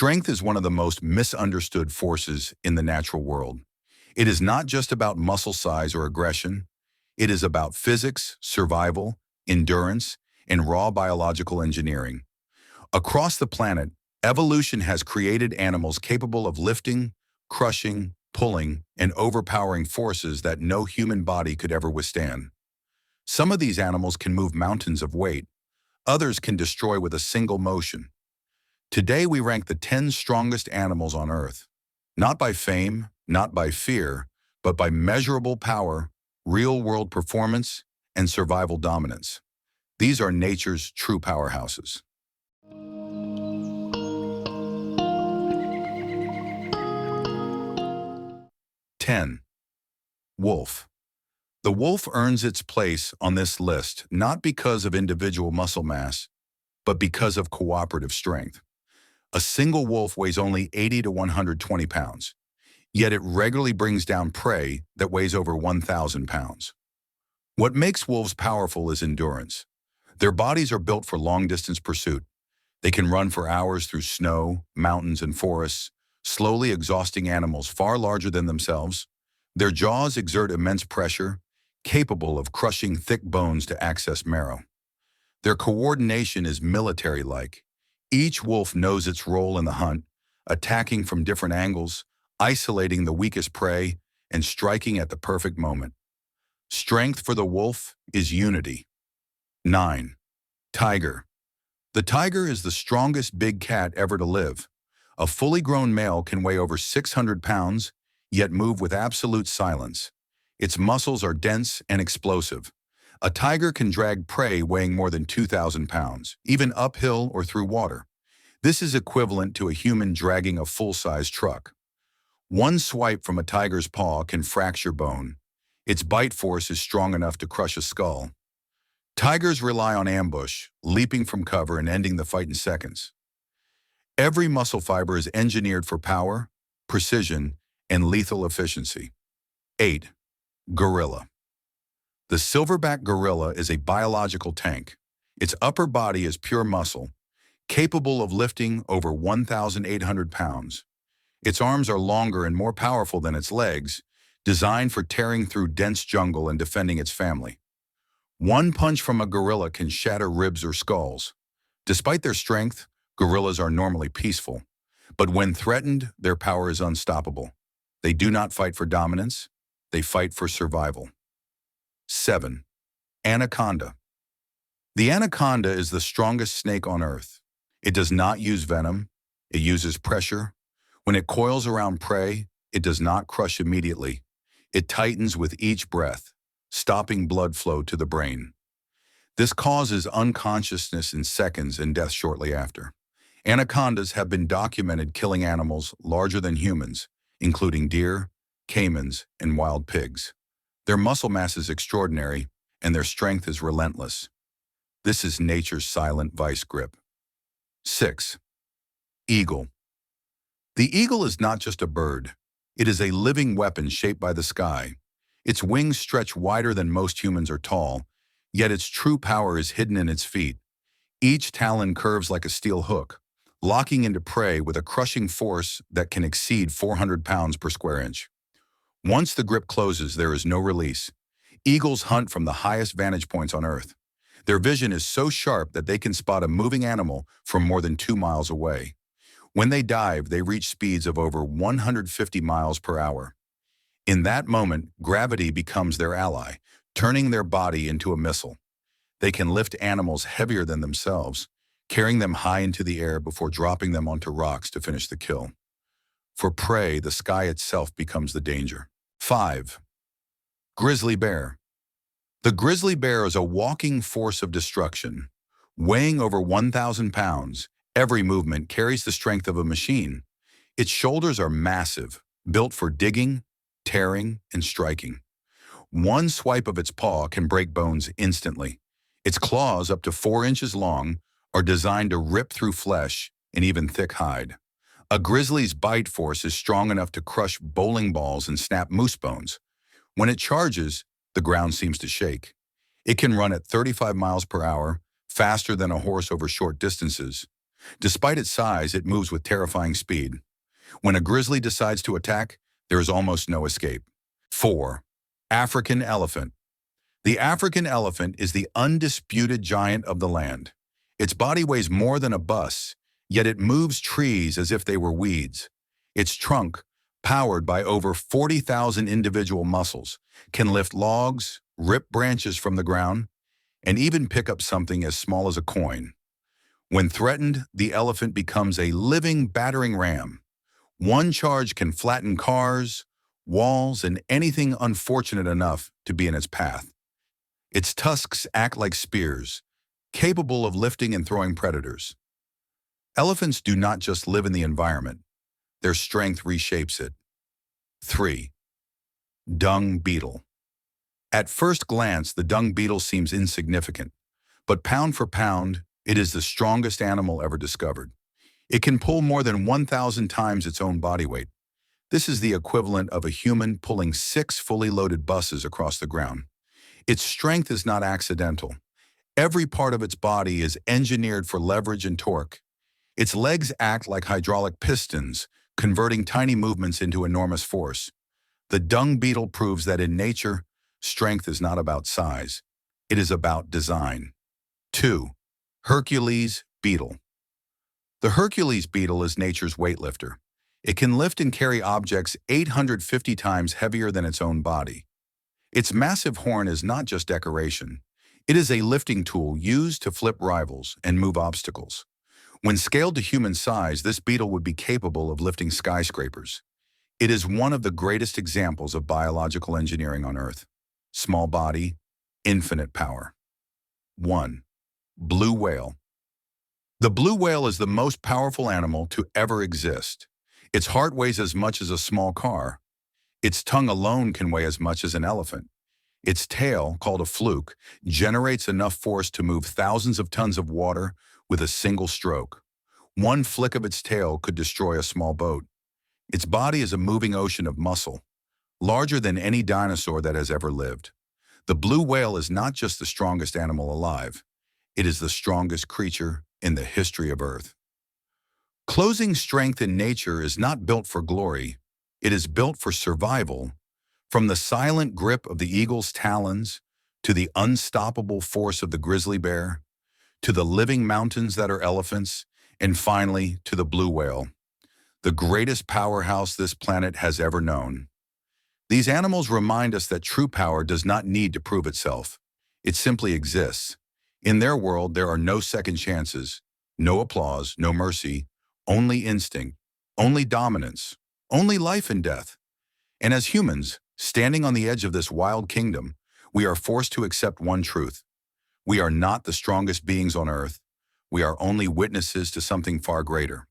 Strength is one of the most misunderstood forces in the natural world. It is not just about muscle size or aggression. It is about physics, survival, endurance, and raw biological engineering. Across the planet, evolution has created animals capable of lifting, crushing, pulling, and overpowering forces that no human body could ever withstand. Some of these animals can move mountains of weight. Others can destroy with a single motion. Today we rank the 10 strongest animals on Earth. Not by fame, not by fear, but by measurable power, real-world performance, and survival dominance. These are nature's true powerhouses. Ten. Wolf. The wolf earns its place on this list not because of individual muscle mass, but because of cooperative strength. A single wolf weighs only 80 to 120 pounds, yet it regularly brings down prey that weighs over 1,000 pounds. What makes wolves powerful is endurance. Their bodies are built for long-distance pursuit. They can run for hours through snow, mountains, and forests, slowly exhausting animals far larger than themselves. Their jaws exert immense pressure, capable of crushing thick bones to access marrow. Their coordination is military-like. Each wolf knows its role in the hunt, attacking from different angles, isolating the weakest prey, and striking at the perfect moment. Strength for the wolf is unity. 9. Tiger. The tiger is the strongest big cat ever to live. A fully grown male can weigh over 600 pounds, yet move with absolute silence. Its muscles are dense and explosive. A tiger can drag prey weighing more than 2,000 pounds, even uphill or through water. This is equivalent to a human dragging a full-size truck. One swipe from a tiger's paw can fracture bone. Its bite force is strong enough to crush a skull. Tigers rely on ambush, leaping from cover and ending the fight in seconds. Every muscle fiber is engineered for power, precision, and lethal efficiency. 8. Gorilla. The silverback gorilla is a biological tank. Its upper body is pure muscle, capable of lifting over 1,800 pounds. Its arms are longer and more powerful than its legs, designed for tearing through dense jungle and defending its family. One punch from a gorilla can shatter ribs or skulls. Despite their strength, gorillas are normally peaceful. But when threatened, their power is unstoppable. They do not fight for dominance, they fight for survival. 7. Anaconda. The anaconda is the strongest snake on Earth. It does not use venom, it uses pressure. When it coils around prey, it does not crush immediately. It tightens with each breath, stopping blood flow to the brain. This causes unconsciousness in seconds and death shortly after. Anacondas have been documented killing animals larger than humans, including deer, caimans, and wild pigs. Their muscle mass is extraordinary, and their strength is relentless. This is nature's silent vice grip. 6. Eagle. The eagle is not just a bird. It is a living weapon shaped by the sky. Its wings stretch wider than most humans are tall, yet its true power is hidden in its feet. Each talon curves like a steel hook, locking into prey with a crushing force that can exceed 400 pounds per square inch. Once the grip closes, there is no release. Eagles hunt from the highest vantage points on Earth. Their vision is so sharp that they can spot a moving animal from more than 2 miles away. When they dive, they reach speeds of over 150 miles per hour. In that moment, gravity becomes their ally, turning their body into a missile. They can lift animals heavier than themselves, carrying them high into the air before dropping them onto rocks to finish the kill. For prey, the sky itself becomes the danger. 5. Grizzly Bear. The grizzly bear is a walking force of destruction. Weighing over 1,000 pounds, every movement carries the strength of a machine. Its shoulders are massive, built for digging, tearing, and striking. One swipe of its paw can break bones instantly. Its claws, up to 4 inches long, are designed to rip through flesh and even thick hide. A grizzly's bite force is strong enough to crush bowling balls and snap moose bones. When it charges, the ground seems to shake. It can run at 35 miles per hour, faster than a horse over short distances. Despite its size, it moves with terrifying speed. When a grizzly decides to attack, there is almost no escape. 4. African elephant. The African elephant is the undisputed giant of the land. Its body weighs more than a bus, yet it moves trees as if they were weeds. Its trunk, powered by over 40,000 individual muscles, can lift logs, rip branches from the ground, and even pick up something as small as a coin. When threatened, the elephant becomes a living battering ram. One charge can flatten cars, walls, and anything unfortunate enough to be in its path. Its tusks act like spears, capable of lifting and throwing predators. Elephants do not just live in the environment. Their strength reshapes it. 3. Dung Beetle. At first glance, the dung beetle seems insignificant, but pound for pound, it is the strongest animal ever discovered. It can pull more than 1,000 times its own body weight. This is the equivalent of a human pulling 6 fully loaded buses across the ground. Its strength is not accidental. Every part of its body is engineered for leverage and torque. Its legs act like hydraulic pistons, converting tiny movements into enormous force. The dung beetle proves that in nature, strength is not about size. It is about design. 2. Hercules Beetle. The Hercules beetle is nature's weightlifter. It can lift and carry objects 850 times heavier than its own body. Its massive horn is not just decoration. It is a lifting tool used to flip rivals and move obstacles. When scaled to human size, this beetle would be capable of lifting skyscrapers. It is one of the greatest examples of biological engineering on Earth. Small body, infinite power. 1. Blue whale. The blue whale is the most powerful animal to ever exist. Its heart weighs as much as a small car. Its tongue alone can weigh as much as an elephant. Its tail, called a fluke, generates enough force to move thousands of tons of water with a single stroke. One flick of its tail could destroy a small boat. Its body is a moving ocean of muscle, larger than any dinosaur that has ever lived. The blue whale is not just the strongest animal alive. It is the strongest creature in the history of Earth. Closing strength in nature is not built for glory. It is built for survival. From the silent grip of the eagle's talons, to the unstoppable force of the grizzly bear, to the living mountains that are elephants, and finally to the blue whale, the greatest powerhouse this planet has ever known. These animals remind us that true power does not need to prove itself. It simply exists. In their world, there are no second chances, no applause, no mercy, only instinct, only dominance, only life and death. And as humans, standing on the edge of this wild kingdom, we are forced to accept one truth. We are not the strongest beings on Earth. We are only witnesses to something far greater.